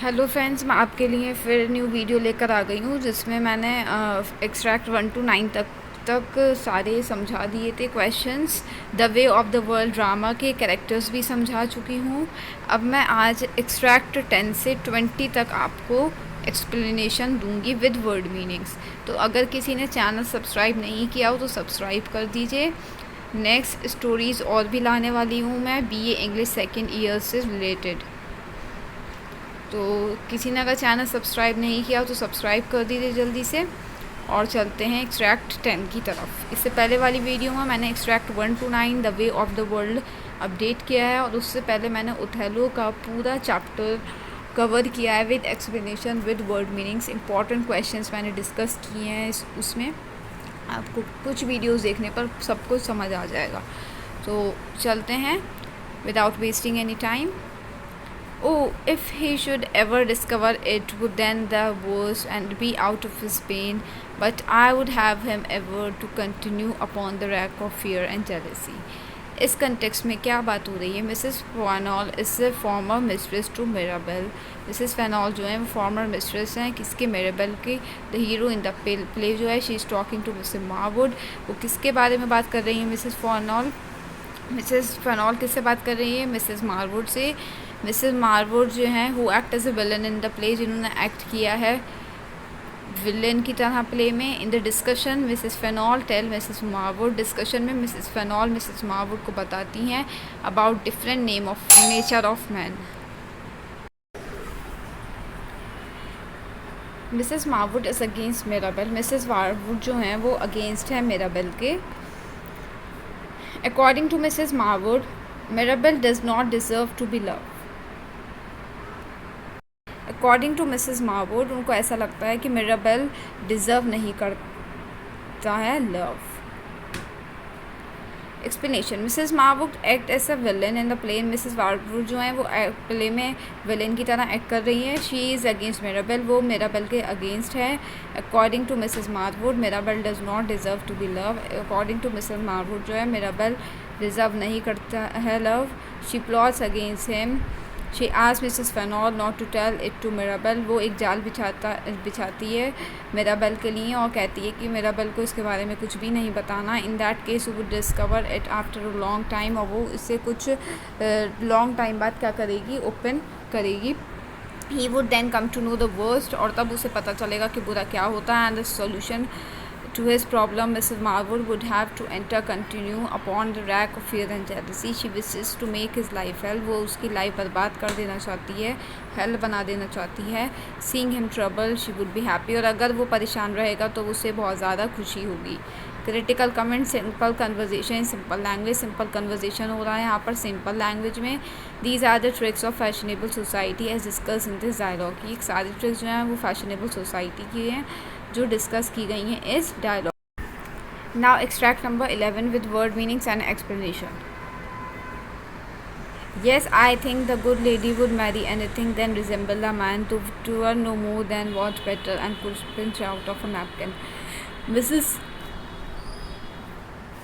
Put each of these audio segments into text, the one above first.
Hello friends, मैं आपके लिए फिर न्यू वीडियो लेकर आ गई हूँ जिसमें मैंने एक्सट्रैक्ट 1 to 9 तक सारे समझा दिए थे questions. The way of the world drama के कैरेक्टर्स भी समझा चुकी हूँ। अब मैं आज एक्सट्रैक्ट 10 से 20 तक आपको एक्सप्लेनेशन दूंगी विद वर्ड मीनिंग्स। तो अगर किसी ने चैनल सब्सक्राइब नहीं किया हो तो सब्सक्राइब कर दीजिए। नेक्स्ट स्टोरीज़ और भी लाने वाली हूँ मैं BA इंग्लिश सेकेंड ईयर से रिलेटेड। तो किसी ने अगर चैनल सब्सक्राइब नहीं किया तो सब्सक्राइब कर दीजिए जल्दी से। और चलते हैं एक्सट्रैक्ट 10 की तरफ। इससे पहले वाली वीडियो में मैंने extract 1 to 9 the way of the world update किया है, और उससे पहले मैंने ओथेलो का पूरा चैप्टर कवर किया है with explanation with word meanings. Important questions मैंने डिस्कस किए हैं उसमें। आपको कुछ वीडियोस देखने पर सब कुछ समझ आ जाएगा। तो चलते हैं without wasting any time. Oh, if he should ever discover it, would then the worst and be out of his pain, but I would have him ever to continue upon the rack of fear and jealousy. इस context में क्या बात हो रही है? Mrs Fainall is a former mistress to Mirabell. Mrs Fainall जो है वो फॉर्मर मिस्ट्रेस हैं किसके? मिराबेल की। The hero in the play जो है she is talking to Mrs Marwood. वो किसके बारे में बात कर रही है? मिसेस फैनॉल किससे बात कर रही है? मिसेस मारवुड से। मिसेस मारवुड जो हैं who act as a villain in the play, जिन्होंने एक्ट किया है विलन की तरह प्ले में। In the discussion Mrs Fainall tell Mrs Marwood, discussion में मिसेस फैनॉल मिसेस मारवुड को बताती हैं about different nature of man. Mrs Marwood is against Mirabell. Mrs Marwood जो हैं वो अगेंस्ट है मिराबेल के। According to Mrs Marwood, Mirabell does not deserve to be love. According to Mrs मारवुड, उनको ऐसा लगता है कि मिराबेल डिज़र्व नहीं करता है love. Explanation, Mrs Marwood act as a villain in the play. Mrs Marwood जो है वो प्ले में विलन की तरह एक्ट कर रही है। शी इज़ अगेंस्ट मिराबेल, वो मिराबेल के अगेंस्ट है। According to Mrs Marwood, Mirabell does not deserve to be love. According to Mrs Marwood जो है मिराबेल डिज़र्व नहीं करता है love. She plots against him. She asks Mrs Fainall not to tell it to Mirabell. वो एक जाल बिछाती है Mirabell के लिए और कहती है कि मिराबेल को इसके बारे में कुछ भी नहीं बताना। In that case would discover it after a long time, और वो इससे कुछ लॉन्ग टाइम बाद क्या करेगी? ओपन करेगी। He would then come to know the worst, और तब उसे पता चलेगा कि बुरा क्या होता है। And the solution to his problem, Mrs. Marwood would have to continue upon the rack of fear and jealousy. She wishes to make his life hell. वो उसकी लाइफ बर्बाद कर देना चाहती है, हेल बना देना चाहती है। Seeing him trouble, she would be happy. और अगर वो परेशान रहेगा तो उसे बहुत ज़्यादा खुशी होगी। Critical comment, simple conversation, simple language. Simple conversation हो रहा है यहाँ पर सिंपल लैंग्वेज में। These are the tricks of fashionable society as discuss in this dialogue. ये सारी ट्रिक्स जो हैं वो फैशनेबल सोसाइटी की हैं जो डिस्कस की गई हैं इस dialogue. Now extract number 11 with word meanings and explanation. Yes, I think the good lady would marry anything than resemble a man to her no more than what better and could pinch out of a napkin. Mrs.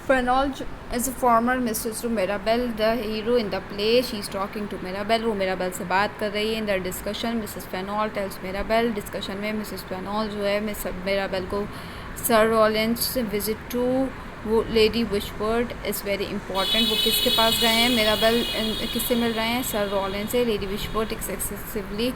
Fernald is a former mistress to Mirabel, the hero in the play. She is talking to Mirabel. वो Mirabel से बात कर रही है। In the discussion, Mrs. Fernald tells Mirabel. Discussion में Mrs. Fernald जो है Mirabel को Sir Rollins visit to वो lady Wishfort is very important. वो किसके पास गए हैं? मिराबेल किससे मिल रहे हैं? सर रॉलिन से। Lady Wishfort excessively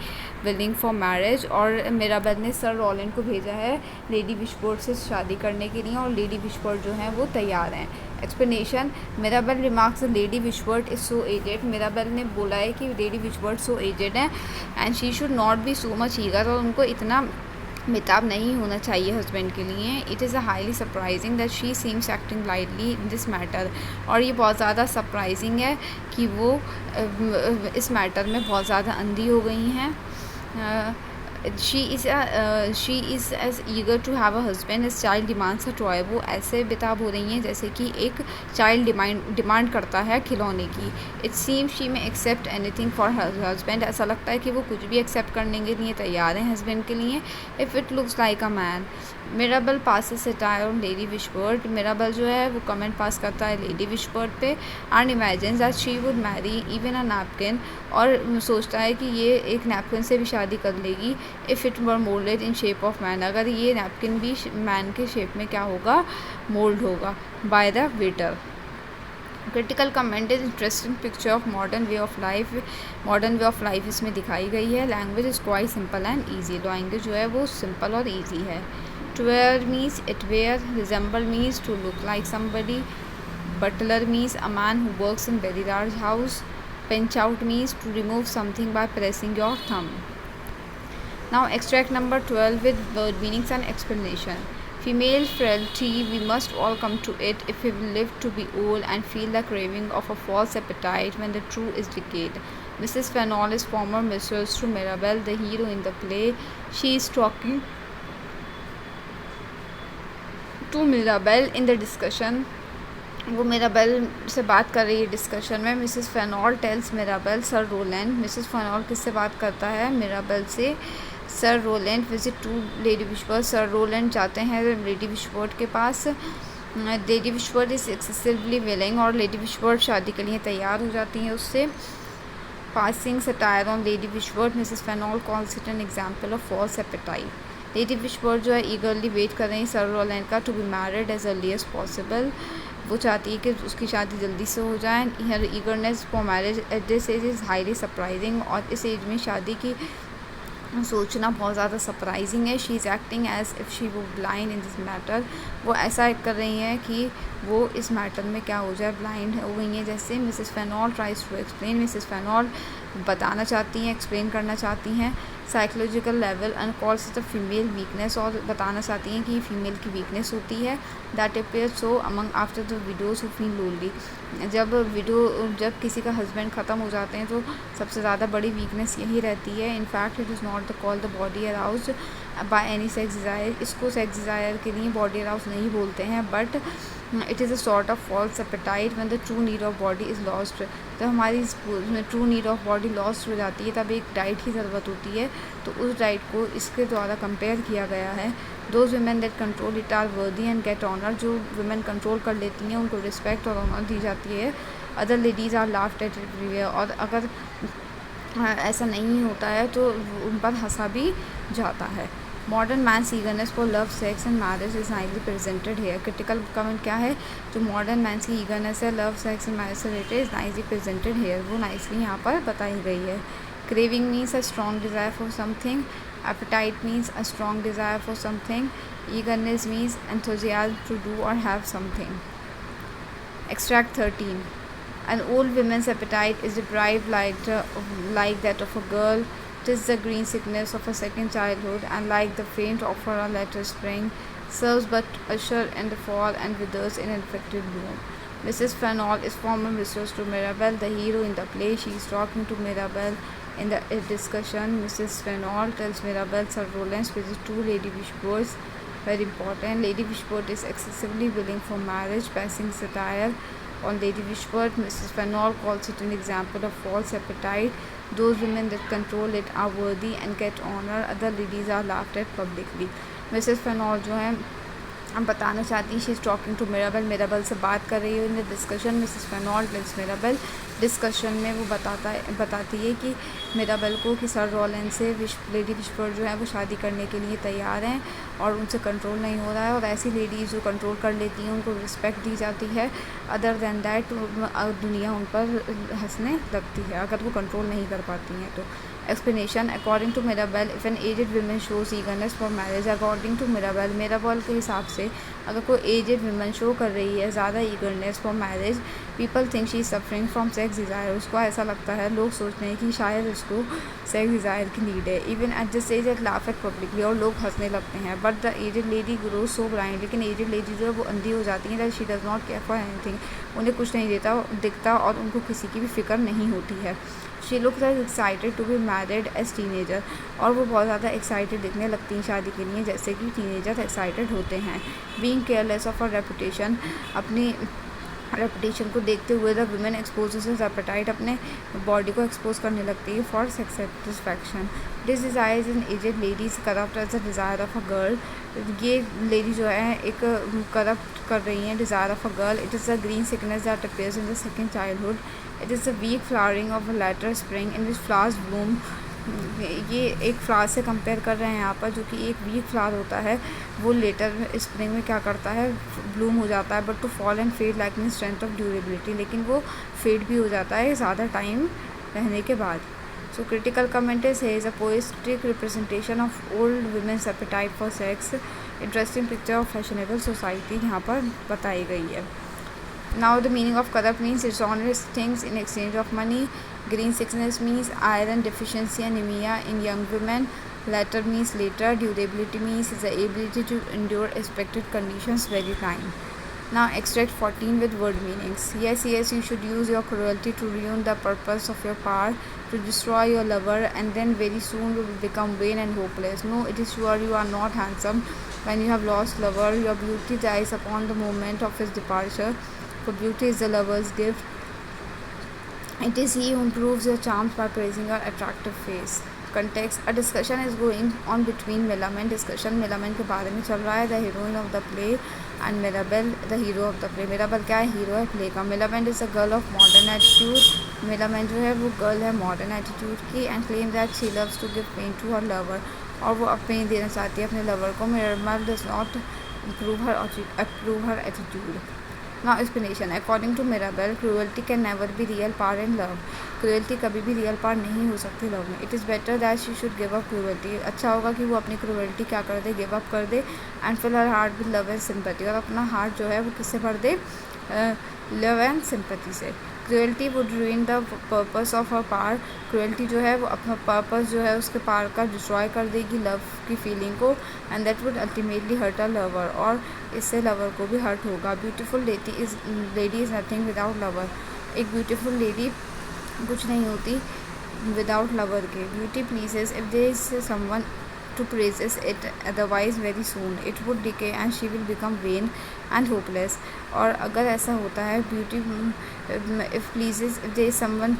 willing for marriage, और मिराबेल ने सर रॉलिन को भेजा है लेडी विशवर्ड से शादी करने के लिए, और लेडी विशवर्ड जो हैं वो तैयार हैं। Explanation, Mirabell remarks lady Wishfort is so aged. Mirabell ने बोला है कि लेडी विशवर्ड सो एजेड है and she should not be so much eager, और उनको इतना बेताब नहीं होना चाहिए हस्बैंड के लिए। It is a highly surprising that she seems acting lightly in this matter, और ये बहुत ज़्यादा सरप्राइजिंग है कि वो इस मैटर में बहुत ज़्यादा अंधी हो गई हैं। She is as eager to have a husband as child demands a toy. वो ऐसे बेताब हो रही हैं जैसे कि एक चाइल्ड डिमांड करता है खिलौने की। It seem she may accept anything for her husband. ऐसा लगता है कि वो कुछ भी एक्सेप्ट करने के लिए तैयार हैं हस्बैंड के लिए। If it looks like a man. Mirabell passes satire on lady Wishfort. Mirabell जो है वो कमेंट पास करता है लेडी विशबर्ड पे। And imagines that she would marry even a napkin. और सोचता है कि ये एक नैपकिन से भी शादी कर लेगी। If it were moulded in shape of man. अगर ये नैपकिन भी मैन के शेप में क्या होगा, मोल्ड होगा by the waiter. Critical comment is interesting picture of modern way of life. Modern way of life इसमें दिखाई गई है। Language is quite simple and easy. Language जो है वो सिंपल और ईजी है। To wear means it wear. Resemble means to look like somebody. Butler means a man who works in very large house. pinch out means to remove something by pressing your thumb. Now extract number 12 with word meanings and explanation. Female frailty, we must all come to it if we live to be old and feel the craving of a false appetite when the true is decayed. Mrs. Fennell is former mistress to Mirabel, the hero in the play. She is talking to Mirabel in the discussion. वो Mirabell से बात कर रही है discussion में। Mrs Fainall tells Mirabell sir Rowland. Mrs Fainall किससे बात करता है, मिराबेल से। Sir Rowland visit to lady Wishfort. Sir Rowland जाते हैं लेडी विशबर्ड के पास। Lady Wishfort is excessively willing. और लेडी विशबर्ड शादी के लिए तैयार हो जाती हैं उससे। Passing satire on lady Wishfort. Mrs Fainall calls it an example of false apatite. Lady Wishfort जो है ईगरली वेट कर रही हैं सर रोलैंड का to be married as early as possible. वो चाहती है कि उसकी शादी जल्दी से हो जाए। Her eagerness for marriage at this age is highly surprising. और इस एज में शादी की सोचना बहुत ज़्यादा सरप्राइजिंग है। She is acting as if she were blind in this matter. वो ऐसा कर रही हैं कि वो इस मैटर में क्या हो जाए, ब्लाइंड हो गई हैं जैसे। Mrs Fainall tries to explain. Mrs Fainall बताना चाहती हैं, एक्सप्लेन करना चाहती हैं psychological level and calls the female weakness. और बताना चाहती हैं कि फीमेल की वीकनेस होती है। That appear so among after the widows who feel lonely. जब किसी का हस्बैंड ख़त्म हो जाते हैं तो सबसे ज़्यादा बड़ी वीकनेस यही रहती है। In fact it is not the call the body aroused by any sex desire. इसको सेक्स डिज़ायर के लिए बॉडी अराउज नहीं बोलते हैं, but it is a sort of false appetite when the true need of body is lost. जब हमारी true need of body lost हो जाती है तब एक डाइट की ज़रूरत होती है। तो उस डाइट को इसके द्वारा कंपेयर किया गया है। Those women that control it are worthy and get honour. जो वुमेन कंट्रोल कर लेती हैं उनको रिस्पेक्ट और ऑनर दी जाती है। Other ladies are laughed at everywhere. और अगर ऐसा नहीं होता है तो उन पर हंसा भी जाता है। Modern man's eagerness for love sex and marriage is nicely presented here. Critical comment क्या है, जो मॉडर्न मैन्स की ईगरनेस है लव सेक्स एंड मैरिज से related is nicely presented here. वो नाइसली यहाँ पर बताई गई है। Craving means a strong desire for something. Appetite means a strong desire for something. Eagerness means enthusiasm to do or have something. Extract 13. An old woman's appetite is deprived like that of a girl. 'Tis the green sickness of a second childhood, and like the faint of a latter spring, serves but usher in the fall and withers in infected bloom. Mrs. Fennell is former mistress to Mirabel, the hero in the play. She is talking to Mirabel in the discussion. Mrs. Fennell tells Mirabel Sir Roland's visit to Lady Wishbourne. Very important. Lady Wishbort is excessively willing for marriage, passing satire on Lady Wishbort. Mrs. Fennell calls it an example of false appetite. Those women that control it are worthy and get honor. Other ladies are laughed at publicly. Mrs. Fennell जो है हम बताना चाहती हैं she is talking to Mirabell. Mirabell से बात कर रही है in the discussion. Mrs Fainall tells Mirabell. Discussion में वो बताती है कि मिराबल को कि सर रॉलन से लेडी विशबर्ड जो है वो शादी करने के लिए तैयार हैं और उनसे कंट्रोल नहीं हो रहा है। और ऐसी लेडीज़ जो कंट्रोल कर लेती हैं उनको रिस्पेक्ट दी जाती है। अदर दैन दैट दुनिया उन पर हंसने लगती है अगर वो कंट्रोल नहीं कर पाती हैं तो। Explanation according to Mirabell if an aged women shows eagerness for marriage. According to Mirabell के हिसाब से अगर कोई एजेड वुमेन शो कर रही है ज़्यादा eagerness for marriage, people think she is suffering from sex desire. उसको ऐसा लगता है, लोग सोचते हैं कि शायद उसको सेक्स डिज़ायर की नीड है। Even at this age at laugh at publicly, और लोग हंसने लगते हैं। But the aged lady grows so blind. लेकिन एजेड लेडी जो है वो अंधी हो जाती है that she does not care for anything. उन्हें कुछ नहीं दिखता और उनको किसी की भी फिक्र नहीं होती है। She looks like excited to be married as teenager, और वो बहुत ज़्यादा एक्साइटेड दिखने लगती हैं शादी के लिए जैसे कि टीनेजर एक्साइटेड होते हैं। Being careless of a reputation, अपनी रेपुटेशन को देखते हुए the women exposes his appetite, अपने बॉडी को एक्सपोज करने लगती है for sex satisfaction. This desires in aged ladies corrupt as the desire of a girl, ये लेडी जो है एक करप्ट कर रही हैं desire of a girl. It is a green sickness that appears in the second childhood, it is the weak flowering of a latter spring in which flowers bloom. ये एक flower से compare कर रहे हैं यहाँ पर, जो कि एक वीक फ्लावर होता है, वो लेटर स्प्रिंग में क्या करता है, ब्लूम हो जाता है, but to fall and fade lacking strength of durability, लेकिन वो फेड भी हो जाता है ज़्यादा टाइम रहने के बाद। So critical comment is a poetic representation of old women's appetite for sex, interesting picture of fashionable society यहाँ पर बताई गई है। Now the meaning of corrupt means dishonest things in exchange of money. Green sickness means iron deficiency anemia in young women. Later means later. Durability means is the ability to endure expected conditions very time. Now extract 14 with word meanings. Yes, you should use your cruelty to ruin the purpose of your power, to destroy your lover, and then very soon you will become vain and hopeless. No, it is sure you are not handsome. When you have lost lover, your beauty dies upon the moment of his departure. For beauty is the lover's gift. It is he who improves your charms by praising your attractive face. Context: a discussion is going on between Millamant. Discussion Millamant के बारे में चल रहा है. The heroine of the play and Mirabel, the hero of the play. Mirabel क्या है? Hero है play का. Millamant is a girl of modern attitude. Millamant जो है वो गर्ल है मॉडर्न एटीट्यूड की. And claim that she loves to give pain to her lover. और वो पेन देना चाहती है अपने लवर को. Mirabel does not approve her attitude. Now explanation. According to Mirabel, cruelty can never be real power in love. Cruelty कभी भी real power नहीं हो सकती लव में. It is better that she should give up cruelty. अच्छा होगा कि वो अपनी cruelty क्या कर दे, give up कर दे, and fill her heart with love and sympathy. और अपना heart जो है वो किससे भर दे, love and sympathy से. Cruelty would ruin the purpose of her power. Cruelty जो है वो अपना purpose जो है उसके पावर का destroy कर देगी love की feeling को, and that would ultimately hurt a lover. और इससे lover को भी hurt होगा. Beautiful lady is nothing without lover. एक beautiful lady कुछ नहीं होती without lover के. Beauty pleases if there is someone to praises it, otherwise very soon it would decay and she will become vain and hopeless. और अगर ऐसा होता है beauty if pleases if there is someone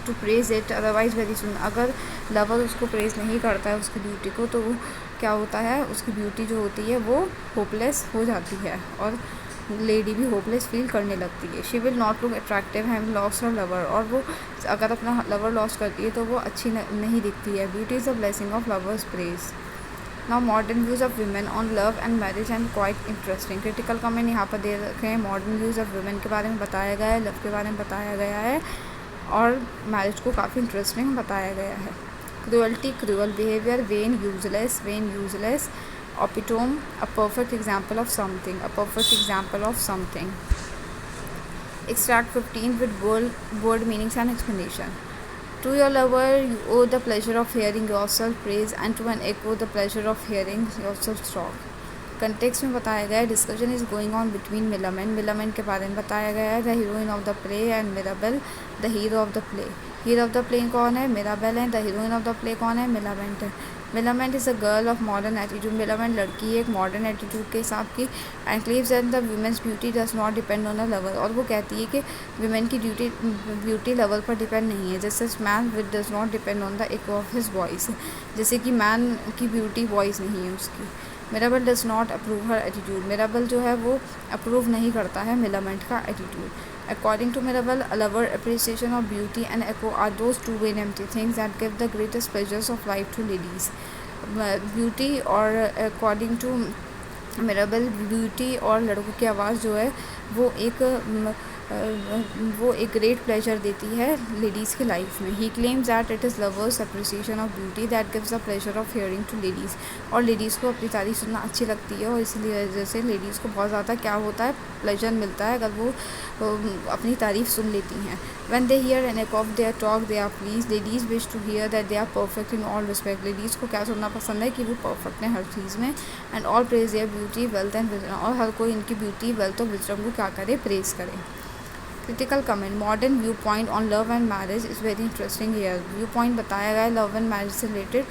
to praise it, otherwise very soon, अगर lover उसको praise नहीं करता है उसकी beauty को, तो वो क्या होता है, उसकी beauty जो होती है वो hopeless हो जाती है और लेडी भी होपलेस फील करने लगती है. She will not look attractive having lost her lover, और वो अगर अपना लवर लॉस्ट करती है तो वो अच्छी नहीं दिखती है. Beauty is the blessing of lovers praise. Now modern views of women on love and marriage and quite interesting. Critical comment यहाँ पर दे रखे हैं. मॉडर्न व्यूज़ ऑफ वुमेन के बारे में बताया गया है, लव के बारे में बताया गया है, और मैरिज को काफ़ी इंटरेस्टिंग बताया गया है. Cruelty cruel behaviour. When useless. Epitome, a perfect example of something. Extract 15 with word meanings and explanation. To your lover you owe the pleasure of hearing yourself praised, and to an echo the pleasure of hearing yourself talk. Context में बताया गया है. Discussion is going on between Millamant के बारे में बताया गया है. The heroine of the play and Mirabell, the hero of the play. Hero of the play कौन है? मिराबेल है. The heroine of the play कौन है? मिलामेंट है. Millamant is a girl of modern attitude. Millamant लड़की है एक modern attitude के हिसाब की. And cleaves and the women's beauty does not depend on a lover. और वो कहती है कि वुमेन की ब्यूटी लवर पर डिपेंड नहीं है. जैसे man with does not depend on the echo of his voice. जैसे कि मैन की ब्यूटी वॉइस नहीं है उसकी. Mirabell does not approve her attitude. Mirabell जो है वो अप्रूव नहीं करता है मिलामेंट का attitude. According to Mirabell, a lover appreciation of beauty and echo are those two vain empty things that give the greatest pleasures of life to ladies. Beauty और according to Mirabel, beauty और लड़कों की आवाज़ जो है वो एक great pleasure देती है लेडीज़ की लाइफ में. He claims that it is lover's appreciation of beauty that gives the pleasure of hearing to ladies. और लेडीज़ को अपनी तारीफ सुनना अच्छी लगती है, और इसलिए वजह से लेडीज़ को बहुत ज़्यादा क्या होता है, प्लेजर मिलता है अगर वो अपनी तारीफ सुन लेती हैं. When they hear an echo of their talk they are pleased. Ladies wish to hear that they are perfect in all respect. Ladies को क्या सुनना पसंद है कि वो परफेक्ट हैं हर चीज़ में. And all praise there beauty wealth and wisdom. और हर कोई इनकी ब्यूटी वेल्थ और विजडम को क्या करे, प्रेज करे. Critical comment, modern viewpoint on love and marriage is very interesting here. Viewpoint बताया गया है लव एंड मैरिज से रिलेटेड,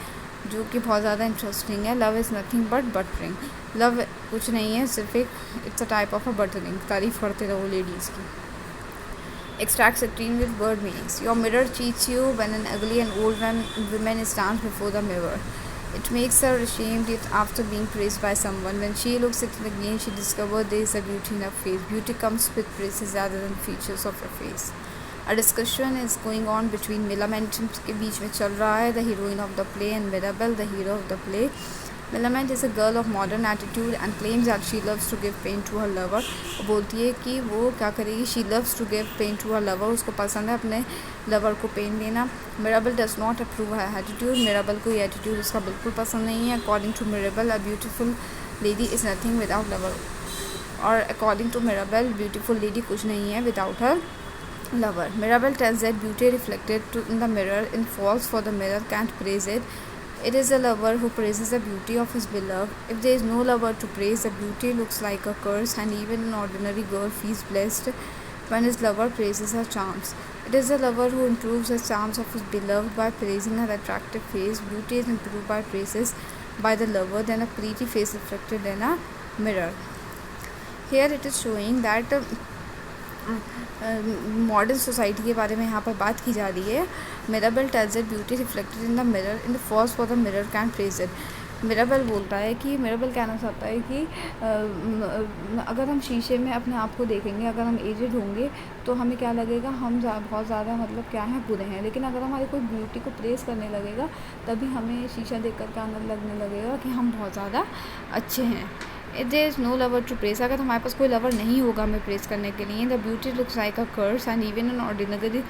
जो कि बहुत ज़्यादा इंटरेस्टिंग है। Love is nothing but buttering. Love कुछ नहीं है, सिर्फ एक it's a type of a buttering. तारीफ़ करते रहो लेडीज़ की। Extract 16 with word meanings. Your mirror cheats you when an ugly and old woman stands before the mirror. It makes her ashamed after being praised by someone. When she looks at it again, she discovers there is a beauty in her face. Beauty comes with praises rather than features of your face. A discussion is going on between Millamant के बीच में चल रहा है, the heroine of the play, and Mirabel, the hero of the play. Millamant is a girl of modern attitude and claims that she loves to give pain to her lover. वो बोलती है कि वो क्या करेगी, she loves to give pain to her lover, उसको पसंद है अपने लवर को पेन देना. Mirabel does not approve her attitude. Mirabel को ये एटीट्यूड उसका बिल्कुल पसंद नहीं है. According to Mirabel, a beautiful lady is nothing without lover. और according to Mirabel, beautiful lady कुछ नहीं है without her lover. Mirabel tells that beauty reflected in the mirror is false, for the mirror can't praise it. It is the lover who praises the beauty of his beloved. If there is no lover to praise, the beauty looks like a curse, and even an ordinary girl feels blessed when his lover praises her charms. It is the lover who improves the charms of his beloved by praising her attractive face. Beauty is improved by praises by the lover, then a pretty face reflected in a mirror. Here it is showing that modern society के बारे में यहाँ पर बात की जा रही है. Mirabell tells that beauty reflected in the mirror in the falls for the mirror can praise it. Mirabell बोलता है कि मिराबेल कहना चाहता है कि अगर हम शीशे में अपने आप को देखेंगे, अगर हम एजेड होंगे तो हमें क्या लगेगा, हम बहुत ज़्यादा मतलब क्या है, बुरे हैं. लेकिन अगर हमारे कोई ब्यूटी को प्रेस करने लगेगा तभी हमें शीशा देख कर के आनंद लगने लगेगा कि हम बहुत ज़्यादा अच्छे हैं. It there is no lover to praise. अगर हमारे पास कोई लवर नहीं होगा हमें प्रेस करने के लिए, the beauty looks like a curse and even an ordinary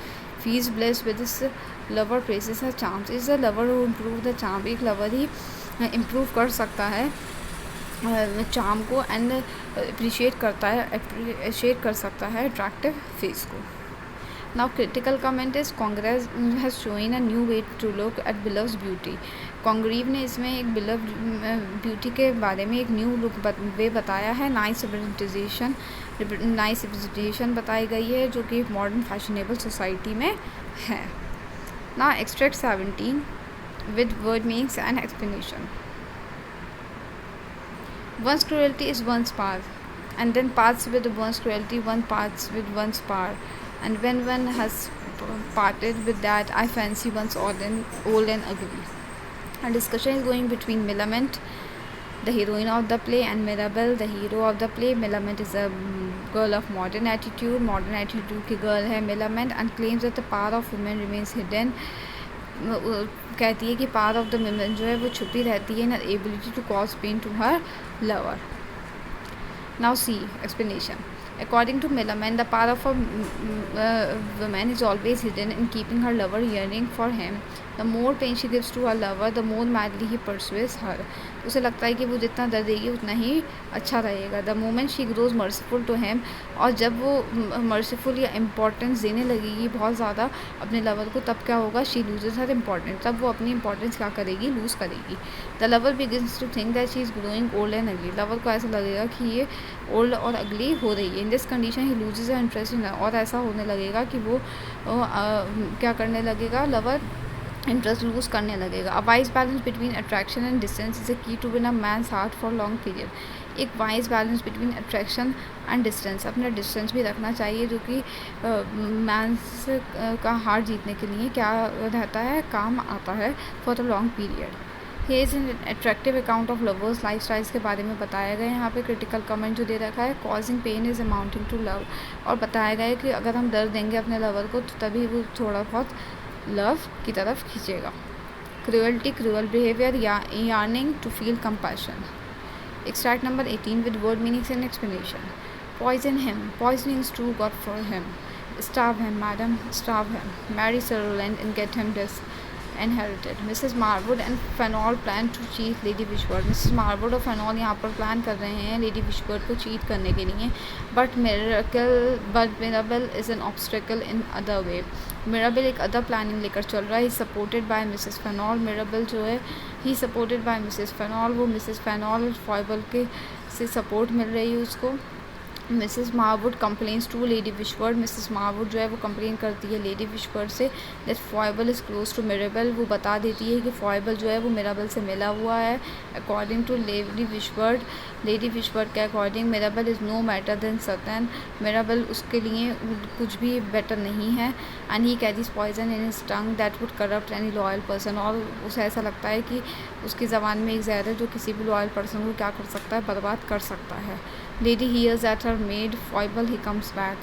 feels blessed with this lover praises her charms. Is the lover who improve the charm. एक लवर ही इम्प्रूव कर सकता है चार्म को एंड अप्रिशिएट कर सकता है अट्रैक्टिव फेस को. Now critical comment is Congress has shown a new way to look at beloved's beauty. Congreve ने इसमें एक बिलव ब्यूटी के बारे में एक न्यू लुक वे बताया है. नाइस रिप्रेजेंटेशन बताई गई है जो कि मॉडर्न फैशनेबल सोसाइटी में है. Now extract 17 with word meanings and explanation. One's cruelty is one's path, and then parts with one's cruelty, one parts with one's power. And when one has parted with that, I fancy one's old and ugly. A discussion is going between Millamant, the heroine of the play, and Mirabel, the hero of the play. Millamant is a girl of modern attitude की girl है Millamant, and claims that the power of women remains hidden. कहती है कि power of the women जो है वो छुपी रहती है, and ability to cause pain to her lover. Now see explanation. According to Millamant, the power of a woman is always hidden in keeping her lover yearning for him. The more pain she gives to her lover, the more madly he pursues her. उसे लगता है कि वो जितना दर्द देगी उतना ही अच्छा रहेगा. The moment she grows merciful to him, और जब वो merciful या importance देने लगेगी बहुत ज़्यादा अपने lover को, तब क्या होगा, she loses her importance. तब वो अपनी importance क्या करेगी, lose करेगी. The lover begins to think that she is growing old and ugly. lover को ऐसा लगेगा कि ये old और ugly हो रही है. In this condition he loses her interest in her. और ऐसा होने लगेगा कि वो क्या करने लगेगा, lover इंटरेस्ट लूज करने लगेगा. A wise balance between attraction and distance is a key to win a man's heart for long period. एक wise balance between attraction and distance. अपना डिस्टेंस भी रखना चाहिए जो कि मैन्स का हार्ट जीतने के लिए क्या रहता है, काम आता है for the long period. Here is an attractive account of lovers lifestyles के बारे में बताया गया है. यहाँ पे क्रिटिकल कमेंट जो दे रखा है, causing pain is amounting to love. और बताया गया है कि अगर हम दर्द देंगे अपने लवर को तो तभी वो थोड़ा बहुत लव की तरफ खींचेगा. Cruelty, cruel behaviour, yearning to feel compassion. Extract number 18 with word meanings and explanation. Poison him. Poisoning is true God for him. Starve him, madam, starve him. Marry Sir Roland and get him this inherited. Mrs. Marwood and Fenall plan to cheat Lady Wishford. Mrs. Marwood और Fenall यहाँ पर plan कर रहे हैं Lady Wishford को cheat करने के लिए. But Mirabel is an obstacle in other way. Mirabel एक अदर प्लानिंग लेकर चल रहा है. He supported by Mrs. Fenall. Mirabel जो है he supported by Mrs. Fenall. वो Mrs. Fenall foible के से सपोर्ट मिल रही है उसको. Mrs Marwood complains to lady Wishfort. Mrs Marwood जो है वो कंप्लेन करती है लेडी विशवर्ड से that Foible is close to Mirabell. वो बता देती है कि फॉयबल जो है वो मिरेबल से मिला हुआ है। अकॉर्डिंग टू लेडी विशवर्ड के according Mirabell is no better than Satan. Mirabell उसके लिए कुछ भी बेटर नहीं है। And he carries poison in his tongue that would corrupt any loyal person. और उसे ऐसा लगता है कि उसकी ज़बान में एक जहर है जो किसी भी लॉयल पर्सन को क्या कर सकता है, बर्बाद कर सकता है। Lady hears that her maid Foible he comes back.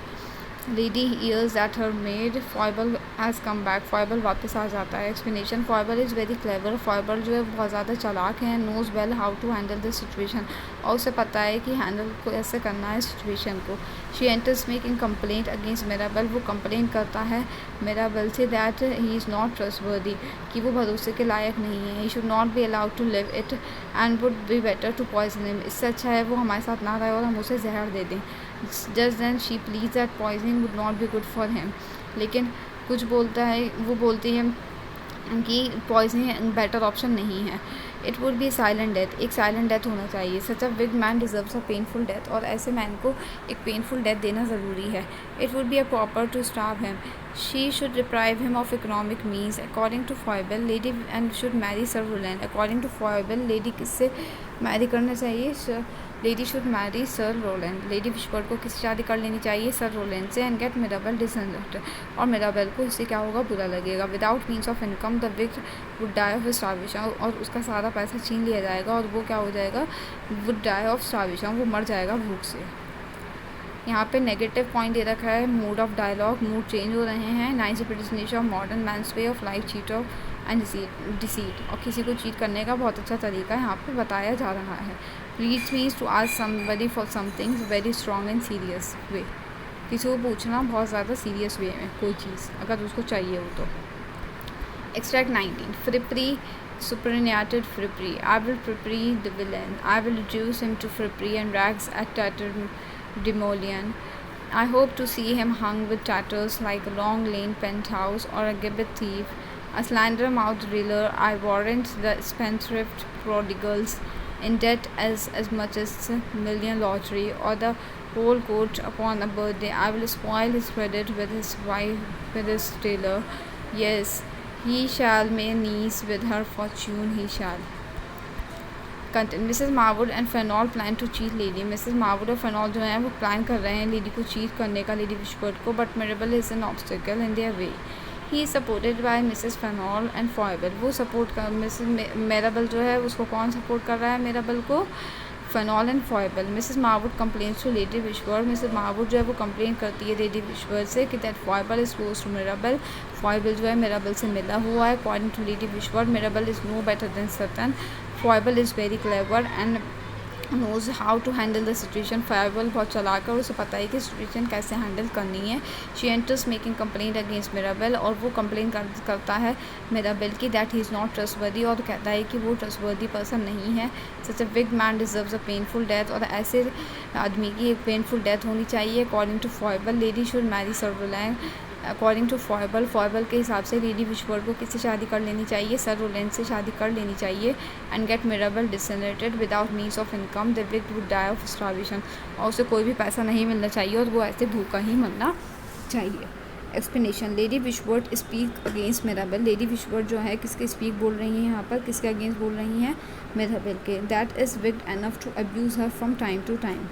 Lady hears that her maid Foible has come back. Foible वापस आ जाता है। Explanation: Foible is very clever. Foible जो है बहुत ज़्यादा चालाक है। Knows well how to handle the situation. और उसे पता है कि हैंडल को ऐसे करना है सिचुएशन को। She enters making complaint against Mirabel. वो कंप्लेन करता है Mirabel से that he is not trustworthy, कि वो भरोसे के लायक नहीं है। He should not be allowed to live it and would be better to poison him. इससे अच्छा है वो हमारे साथ ना रहे और हम उसे जहर दे दें। Just then she pleads that poisoning would not be good for him. लेकिन कुछ बोलता है, वो बोलती है कि पॉइजनिंग बेटर ऑप्शन नहीं है। It would be silent death, एक साइलेंट डेथ होना चाहिए। Such a wig man deserves a painful death, और ऐसे मैन को एक पेनफुल डेथ देना ज़रूरी है। It would be a proper to starve him. She should deprive him of economic means according to Foible lady and should marry sir Rowland. According to Foible lady किससे marry करना चाहिए? Lady should marry sir Rowland. Lady Wishfort को किससे शादी कर लेनी चाहिए? Sir Rowland से। एंड गेट मिरेबल डिसअपॉइंटेड, और मिरेबल को इससे क्या होगा, बुरा लगेगा। Without means of income the wig would die of starvation, और उसका सारा पैसा छीन लिया जाएगा और वो क्या हो जाएगा, वुड डाई ऑफ स्टार्वेशन, वो मर जाएगा भूख से। यहाँ पे नेगेटिव पॉइंट दे रखा है mood of dialogue, mood change हो रहे हैं। Nice representation of modern man's way of life, cheat of and deceit, और किसी को चीट करने का बहुत अच्छा तरीका यहाँ पे बताया जा रहा है। Leads means to ask somebody for something very strong and serious way, किसी को पूछना बहुत ज़्यादा सीरियस वे में कोई चीज़ अगर उसको चाहिए हो तो। Extract 19 फ्रिप्री superannuated Frippery. I will Frippery the villain. I will reduce him to Frippery and rags at Tatterdemolion. I hope to see him hung with tatters like a Long Lane penthouse or a gibbet thief, a slender-mouthed reeler. I warrant the spendthrift prodigals in debt as much as million lottery or the whole court upon a birthday. I will spoil his credit with his wife, with his tailor. Yes, he shall make knees with her fortune he shall. Content: Mrs Marwood and Fainall plan to cheat lady. Mrs Marwood और Fainall जो हैं वो plan कर रहे हैं lady को cheat करने का, लेडी विशवर्ड को, but Mirabell is an obstacle in their way. He is supported by Mrs Fainall and Foible. वो सपोर्ट कर मिसेस मिरेबल जो है उसको कौन सपोर्ट कर रहा है, मिरेबल को Fainall and Foible. Mrs Marwood complains to lady Wishfort. Mrs Marwood जो है वो कंप्लेन करती है लेडी विशवर्ड से कि that Foible is close to Mirabell. Foible जो है मिरेबल से मिला हुआ है। According to lady Wishfort Mirabell is no better than Satan. Foible is very clever and knows how to handle the situation. Foible बहुत चलाक है और उसे पता है कि सिचुएशन कैसे हैंडल करनी है। She enters making complaint against Mirabell, और वो कंप्लेन करता है मिरेबल की that he is not trustworthy, और कहता है कि वो ट्रस्टवर्दी पर्सन नहीं है। Such a wig man deserves a painful death, और ऐसे आदमी की एक पेनफुल डेथ होनी चाहिए। According to Foible lady should marry sir Rowland. According to Foible के हिसाब से लेडी विशवर्ड को किससे शादी कर लेनी चाहिए, सर रोलैंड से शादी कर लेनी चाहिए। And get Mirabell disinherited without means of income the wig would die of starvation, और उसे कोई भी पैसा नहीं मिलना चाहिए और वो ऐसे भूखा ही मरना चाहिए। Explanation: lady Wishfort speak against Mirabell. Lady Wishfort जो है किसके स्पीक बोल रही हैं यहाँ पर, किसके अगेंस्ट बोल रही हैं, मिरेबल के। That is wicked enough to abuse her from time to time.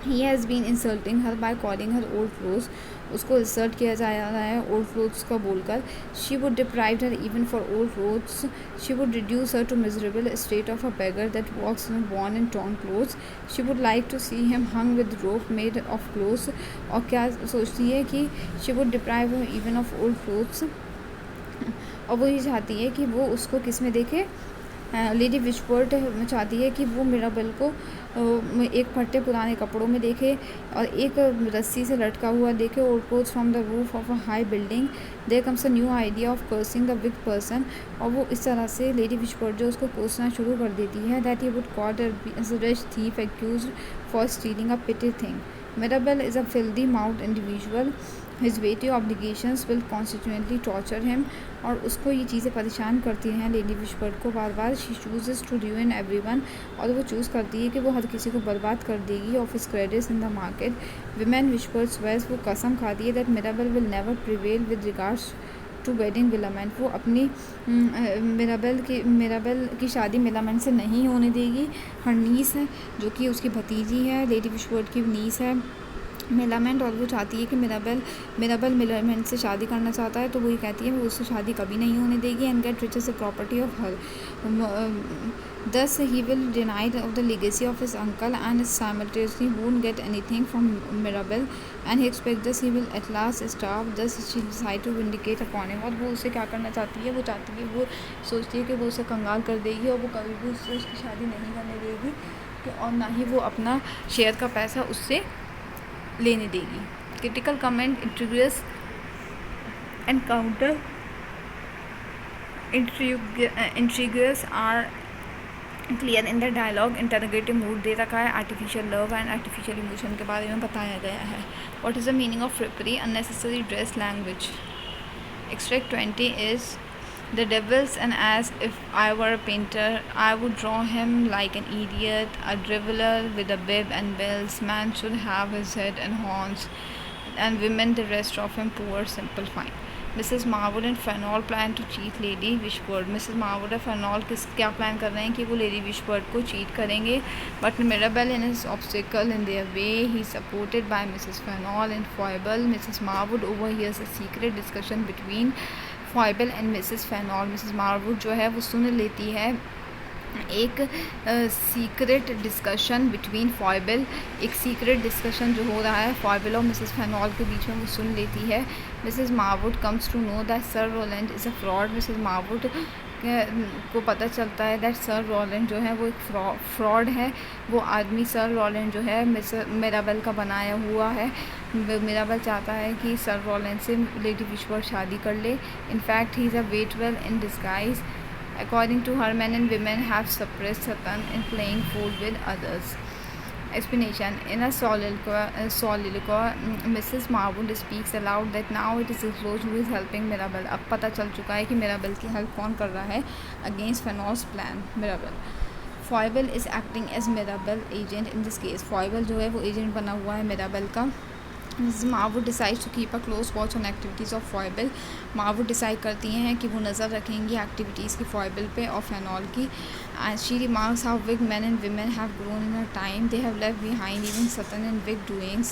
He has been insulting her by calling her old clothes. उसको इंसल्ट किया जा रहा है ओल्ड क्लोथ्स का बोलकर। She would deprive her even for old clothes. She would reduce her to miserable state of a beggar that walks in worn and torn clothes. She would like to see him hung with rope made of clothes. और क्या सोचती है कि she would deprive her even of old clothes, और वो ये चाहती है कि वो उसको किस में देखे, लेडी विशवर्ड चाहती है कि वो मिरेबल को एक फटे पुराने कपड़ों में देखे और एक रस्सी से लटका हुआ देखे। Old clothes from the roof of a high building. There comes a new idea of cursing the big person, और वो इस तरह से लेडी विशवर्ड जो उसको कोसना शुरू कर देती है। That he would caught a rich thief accused for stealing a petty thing. Mirabell is a filthy mouth individual his weighty obligations will constituently torture him, और उसको ये चीज़ें परेशान करती हैं लेडी विशवर्ड को बार बार। She chooses to ruin everyone, और वो चूज़ करती है कि वो हर किसी को बर्बाद कर देगी। Of his credits in the market women Wishfort swears, वो कसम खाती है that Mirabell will never prevail with regards to wedding Millamant, वो अपनी मिराबेल की शादी मिलामेंट से नहीं होने देगी। हर नीस है जो कि उसकी भतीजी है, लेडी विशवर्ड की नीस है मिलामेंट, और वो चाहती है कि मिराबेल मिलामेंट से शादी करना चाहता है, तो वो ये कहती है वो उससे शादी कभी नहीं होने देगी। And get rich is the property of her, thus he will deny of the legacy of his uncle and simultaneously won't get anything from Mirabel, and he expects thus he will at last starve, thus she decide to vindicate upon him। और वो उसे क्या करना चाहती है, वो सोचती है कि वो उसे कंगाल कर देगी और वो कभी भी उससे उसकी शादी नहीं करने देगी, और ना ही वो अपना शेयर का पैसा उससे लेने देगी। Critical comment introduce and counter intrigues are clear in the dialogue. Interrogative mood दे रखा है, artificial love and artificial emotion के बारे में बताया गया है। What is the meaning of frippery, unnecessary dress, language. Extract 20 is the devils, and as if I were a painter I would draw him like an idiot, a driveler with a bib and bells. Man should have his head and horns, and women the rest of him poor simple fine। Mrs Marwood and Fainall plan to cheat lady Wishfort. Mrs Marwood और Fainall क्या plan कर रहे हैं कि वो lady Wishfort को cheat करेंगे, but Mirabell in is obstacle in their way, he supported by Mrs Fainall and Foible. Mrs Marwood overhears a secret discussion between Foible and Mrs Fainall. Mrs Marwood जो है वो सुन लेती है एक secret discussion between फॉयबल, एक secret discussion जो हो रहा है फॉयबल और मिसेस फेनॉल के बीच में, वो सुन लेती है। Mrs Marwood comes to know that sir Rowland is a fraud. Mrs Marwood को पता चलता है दैट सर रोलैंड जो है वो एक फ्रॉड है। वो आदमी सर रोलैंड जो है मिराबेल का बनाया हुआ है। मिराबेल चाहता है कि सर रोलैंड से लेडी विशवर्ड शादी कर ले। In fact he is a Waitwell in disguise. According to her, men and women have suppressed Satan in playing fool with others. Explanation. In a soliloquy, Mrs. Marwood speaks aloud that now it is disclosed who is helping Mirabel. अब पता चल चुका है कि Mirabel की help कौन कर रहा है against Fenol's plan, Mirabel. Foible is acting as Mirabel agent in this case. Foible जो है वो एजेंट बना हुआ है मिराबेल का। Mrs. Marwood decides to keep a close watch on activities of Foible. Marwood decide करती हैं कि वो नज़र रखेंगी एक्टिविटीज़ की Foible पे और फेनॉल की। And she remarks how big men and women have grown in her time. They have left behind even Satan and big doings.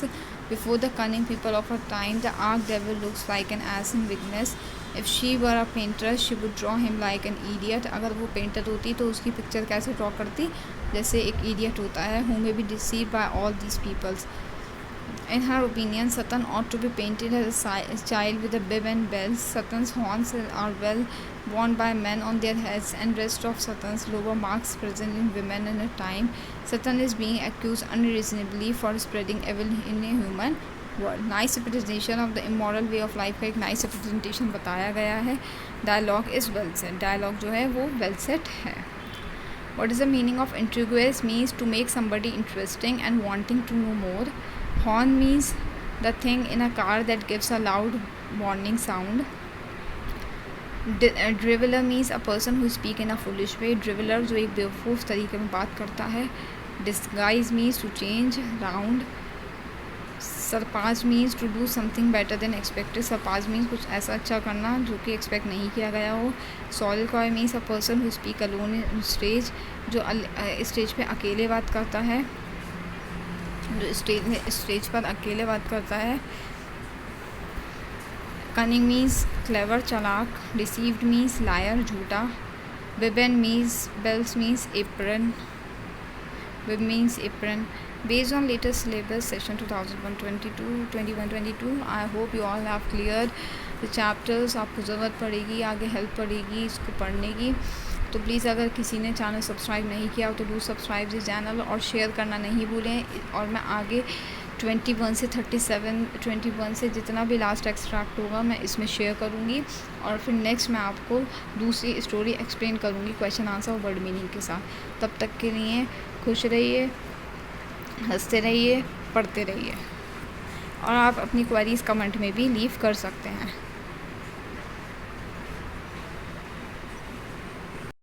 Before the cunning people of her time, the arch-devil looks like an ass in weakness. If she were a painter, she would draw him like an idiot. अगर वो painter होती तो उसकी picture कैसे draw करती, जैसे एक idiot होता है, who may be deceived by all these peoples. In her opinion, Satan ought to be painted as a child with a bib and bells. Satan's horns are well worn by men on their heads, and rest of Satan's lower marks present in women in a time. Satan is being accused unreasonably for spreading evil in a human world. Nice representation of the immoral way of life का एक nice representation बताया गया है। Dialogue is well said. Dialogue जो है वो well said है। What is the meaning of intriguous? Means to make somebody interesting and wanting to know more. Horn means the thing in a car that gives a loud warning sound. Driveler means a person who speak in a foolish way. Driveler जो एक बेवकूफ़ तरीके में बात करता है। Disguise means to change round. Surpass means to do something better than expected. Surpass means कुछ ऐसा अच्छा करना जो कि एक्सपेक्ट नहीं किया गया हो। Soliloquy means a person who speak alone in stage, जो स्टेज पे अकेले बात करता है, जो स्टेज पर अकेले बात करता है। कनिंग मीन्स क्लेवर, चालाक। डिसीव्ड मीन्स लायर, झूठा। विबेन means bells means apron, bib means apron. Based on latest syllabus session 2021-22, I hope you all have cleared the chapters. आपको ज़रूरत पड़ेगी, आगे हेल्प पड़ेगी इसको पढ़ने की। तो प्लीज़ अगर किसी ने चैनल सब्सक्राइब नहीं किया तो डू सब्सक्राइब दिस चैनल और शेयर करना नहीं भूलें। और मैं आगे 21 से 37, 21 से जितना भी लास्ट एक्सट्रैक्ट होगा मैं इसमें शेयर करूँगी, और फिर नेक्स्ट मैं आपको दूसरी स्टोरी एक्सप्लेन करूँगी क्वेश्चन आंसर और वर्ड मीनिंग के साथ। तब तक के लिए खुश रहिए, हंसते रहिए, पढ़ते रहिए। और आप अपनी क्वेरीज़ कमेंट में भी लीव कर सकते हैं।